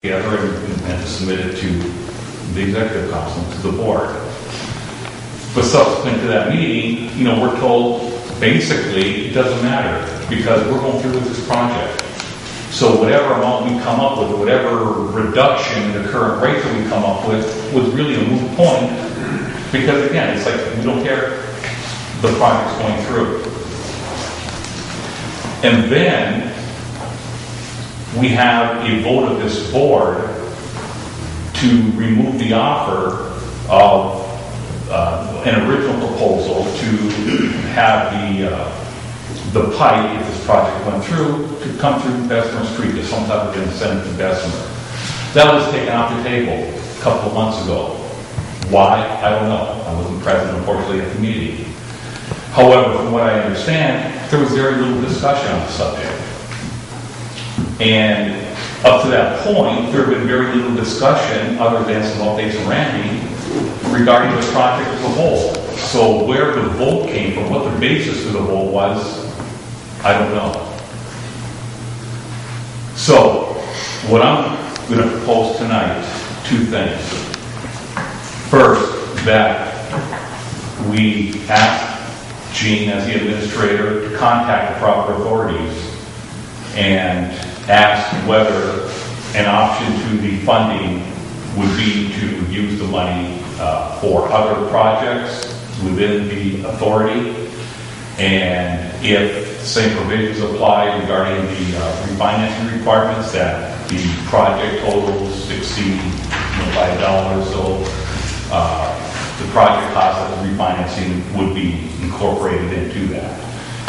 together and submit it to the executive council, to the board. But subsequent to that meeting, we're told basically it doesn't matter because we're going through with this project. So whatever amount we come up with, whatever reduction in the current rate that we come up with, was really a moot point because again, it's like we don't care, the project's going through. And then we have a vote of this board to remove the offer of an original proposal to have the pipe, if this project went through, to come through Bessemer Street as some type of incentive to Bessemer. That was taken off the table a couple of months ago. Why? I don't know. I wasn't present, unfortunately, at the meeting. However, from what I understand, there was very little discussion on the subject. And up to that point, there had been very little discussion, other than some updates from Randy, regarding the project as a whole. So where the vote came from, what the basis for the vote was, I don't know. So what I'm going to propose tonight, two things. First, that we ask Gene, as the administrator, to contact the proper authorities and ask whether an option to the funding would be to use the money for other projects within the authority, and if the same provisions apply regarding the refinancing requirements, that the project totals exceed by $1, so the project cost of the refinancing would be incorporated into that.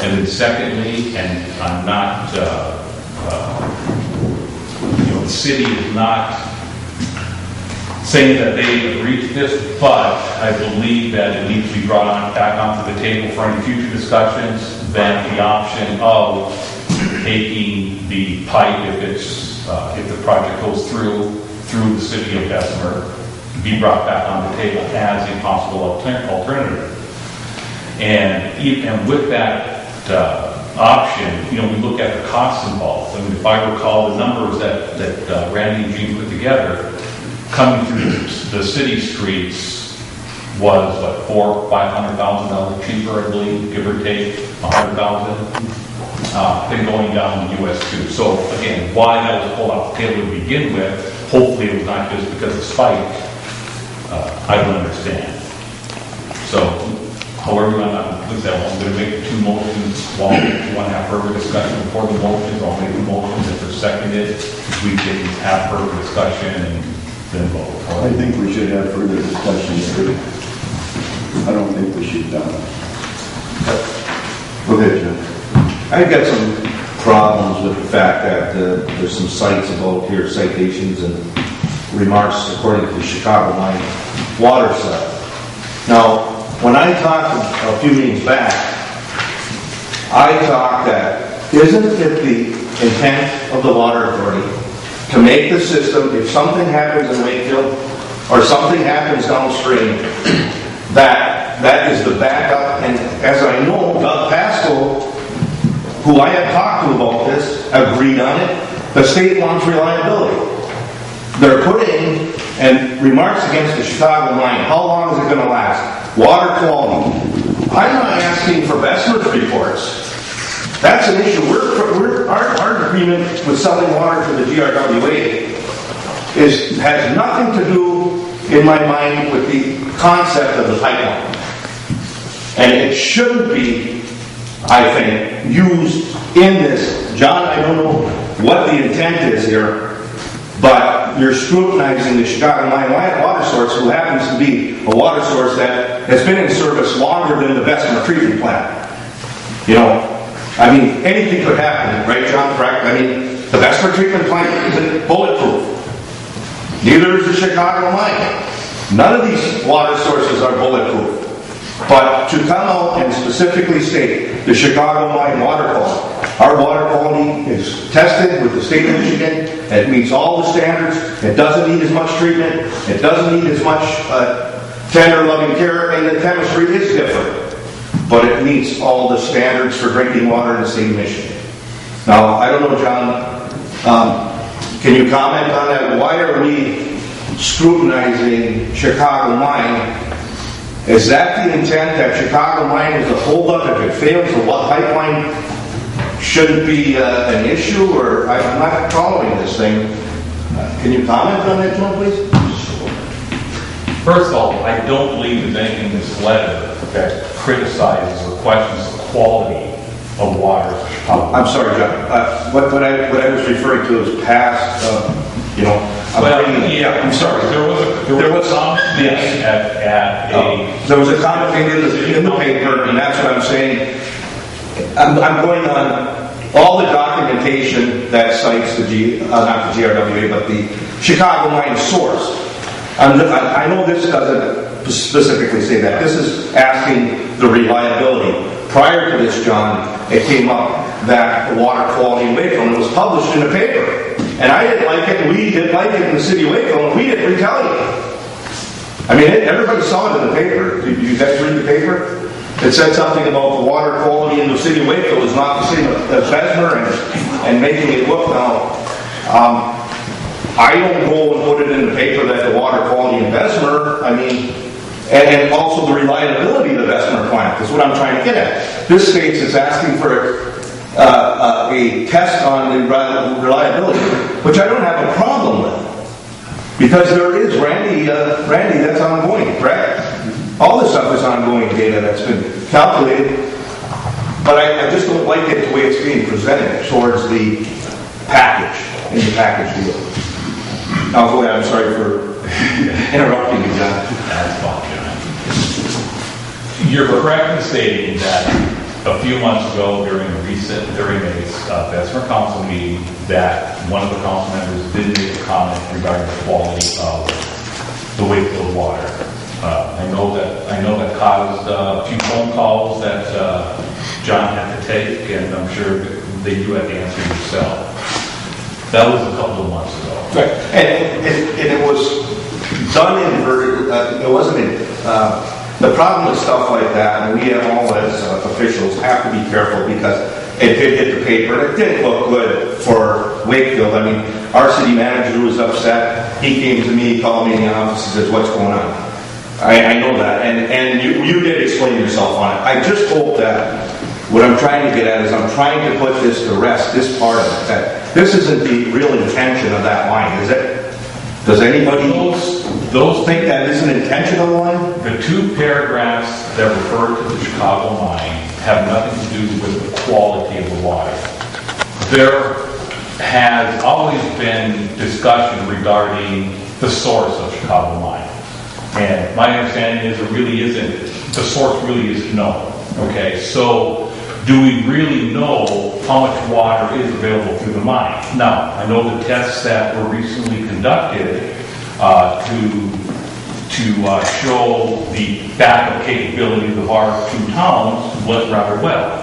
And then secondly, and I'm not, the city is not saying that they agreed to this, but I believe that it needs to be brought back onto the table for any future discussions, that the option of taking the pipe, if the project goes through the city of Bessemer, be brought back on the table as a possible alternative. And with that option, we look at the costs involved. I mean, if I recall the numbers that Randy and Gene put together, coming through the city streets was what, $500,000 cheaper, I believe, give or take $100,000, than going down the US 2. So again, why that was pulled off the table to begin with, hopefully it was not just because of spike. I don't understand. So, however you want to look at that, I'm going to make two motions. While you want to have further discussion before the motions, I'll make the motions. If they're seconded, we can have further discussion and then vote. I think we should have further discussion too. I don't think we should. Go ahead, John. I've got some problems with the fact that there's some cites about here, citations and remarks according to the Chicago Line water site. Now, when I talked a few meetings back, I talked that isn't it the intent of the water authority to make the system, if something happens in Wakefield or something happens downstream, that is the backup. And as I know, Doug Pascal, who I have talked to about this, agreed on it. The state wants reliability. They're putting, and remarks against the Chicago Line, how long is it going to last? Water quality. I'm not asking for Bessemer's reports. That's an issue. Our agreement with selling water to the GRWA has nothing to do, in my mind, with the concept of the pipeline. And it shouldn't be, I think, used in this. John, I don't know what the intent is here, but you're scrutinizing the Chicago Line water source, who happens to be a water source that has been in service longer than the Bessemer treatment plant. Anything could happen, right, John? Correct? The Bessemer treatment plant isn't bulletproof. Neither is the Chicago Line. None of these water sources are bulletproof. But to come out and specifically state the Chicago Line water quality, our water quality is tested with the state of Michigan. It meets all the standards. It doesn't need as much treatment. It doesn't need as much tender loving care, and the chemistry is different. But it meets all the standards for drinking water in the state of Michigan. Now, I don't know, John, Can you comment on that? Why are we scrutinizing Chicago Mine? Is that the intent, that Chicago Mine is a holdup if it fails, the pipeline shouldn't be an issue? Or I'm not following this thing. Can you comment on that, John, please? First of all, I don't believe there's anything in this letter that criticizes or questions the quality of water in Chicago. I'm sorry, John. What I was referring to is past, I'm sorry. There was a comment made at a... There was a comment made in the paper, and that's what I'm saying. I'm going on all the documentation that cites not the GRWA, but the Chicago Mine source. I know this doesn't specifically say that. This is asking the reliability. Prior to this, John, it came up that the water quality in Wakefield was published in the paper. And I didn't like it, and we didn't like it in the city of Wakefield, and we didn't retaliate. I mean, everybody saw it in the paper. Did you guys read the paper? It said something about the water quality in the city of Wakefield is not the same as Bessemer, and making it look now. I don't go and put it in the paper that the water quality in Bessemer, I mean, and also the reliability of the Bessemer plant is what I'm trying to get at. This states it's asking for a test on the reliability, which I don't have a problem with, because there is Randy, that's ongoing, correct? All this stuff is ongoing data that's been calculated, but I just don't like it the way it's being presented towards the package, in the package deal. Now, go ahead, I'm sorry for interrupting you, John. That's fine, John. You're correct in stating that a few months ago during a Bessemer Council meeting that one of the council members did make a comment regarding the quality of the Wakefield water. I know that caused a few phone calls that John had to take, and I'm sure that you had to answer yourself. That was a couple of months ago. Right. And it was done in, it wasn't in, the problem with stuff like that, and we have all as officials have to be careful because it did hit the paper, and it didn't look good for Wakefield. I mean, our city manager was upset. He came to me, called me in the office, and says, "What's going on?" I know that, and you did explain yourself on it. I just hope that what I'm trying to get at is I'm trying to put this to rest, this part of it, that this isn't the real intention of that line, is it? Does anybody those think that is an intention of the line? The two paragraphs that refer to the Chicago mine have nothing to do with the quality of the water. There has always been discussion regarding the source of Chicago mine. And my understanding is the source really isn't known. Okay, so do we really know how much water is available through the mine? Now, I know the tests that were recently conducted to show the backup capability of our two towns went rather well.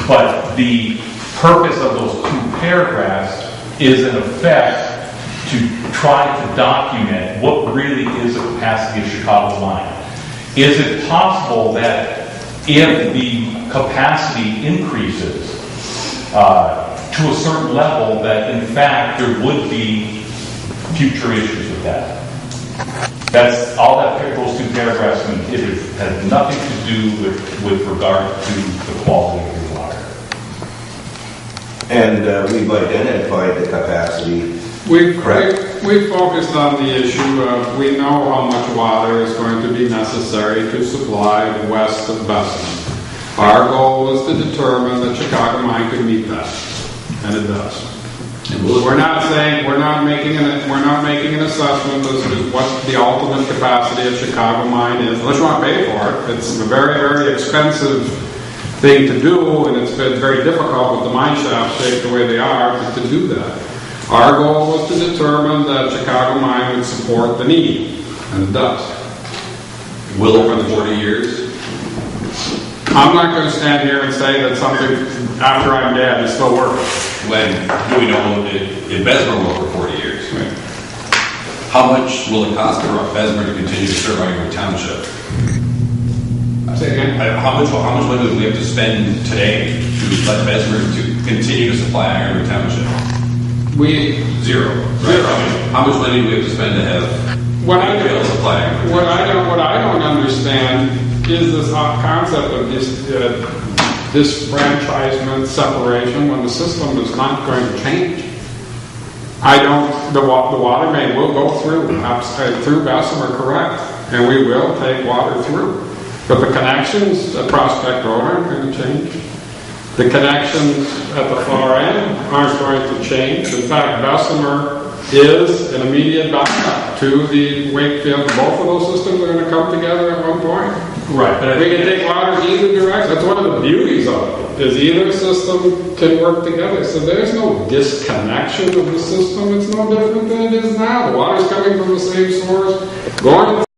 But the purpose of those two paragraphs is in effect to try to document what really is the capacity of Chicago mine. Is it possible that if the capacity increases to a certain level, that in fact there would be future issues with that? That's all that those two paragraphs mean. It has nothing to do with regard to the quality of your water. And we've identified the capacity. We've focused on the issue of we know how much water is going to be necessary to supply west of Bessemer. Our goal is to determine that Chicago Mine can meet that, and it does. We're not making an assessment as to what the ultimate capacity of Chicago Mine is. Unless you want to pay for it, it's a very, very expensive thing to do, and it's been very difficult with the mine shafts shaped the way they are to do that. Our goal was to determine that Chicago Mine would support the need, and it does. Will over the 40 years? I'm not going to stand here and say that something after I'm dead is still working. When we know it Bessemer will for 40 years. Right. How much will it cost for Bessemer to continue to serve Ironwood Township? Say again? How much money do we have to spend today to let Bessemer to continue to supply Ironwood Township? Zero, right? I mean, how much money do we have to spend to have What I- Wakefield supplying? What I don't understand is this concept of disfranchisement, separation, when the system is not going to change. The water main will go through Bessemer, correct, and we will take water through. But the connections at Prospect Road aren't going to change. The connections at the far end aren't going to change. In fact, Bessemer is an immediate backup to the Wakefield. Both of those systems are going to come together at one point. Right, but We can take water either direction. That's one of the beauties of it, is either system can work together. So there's no disconnection of the system. It's no different than it is now. The water's coming from the same source, going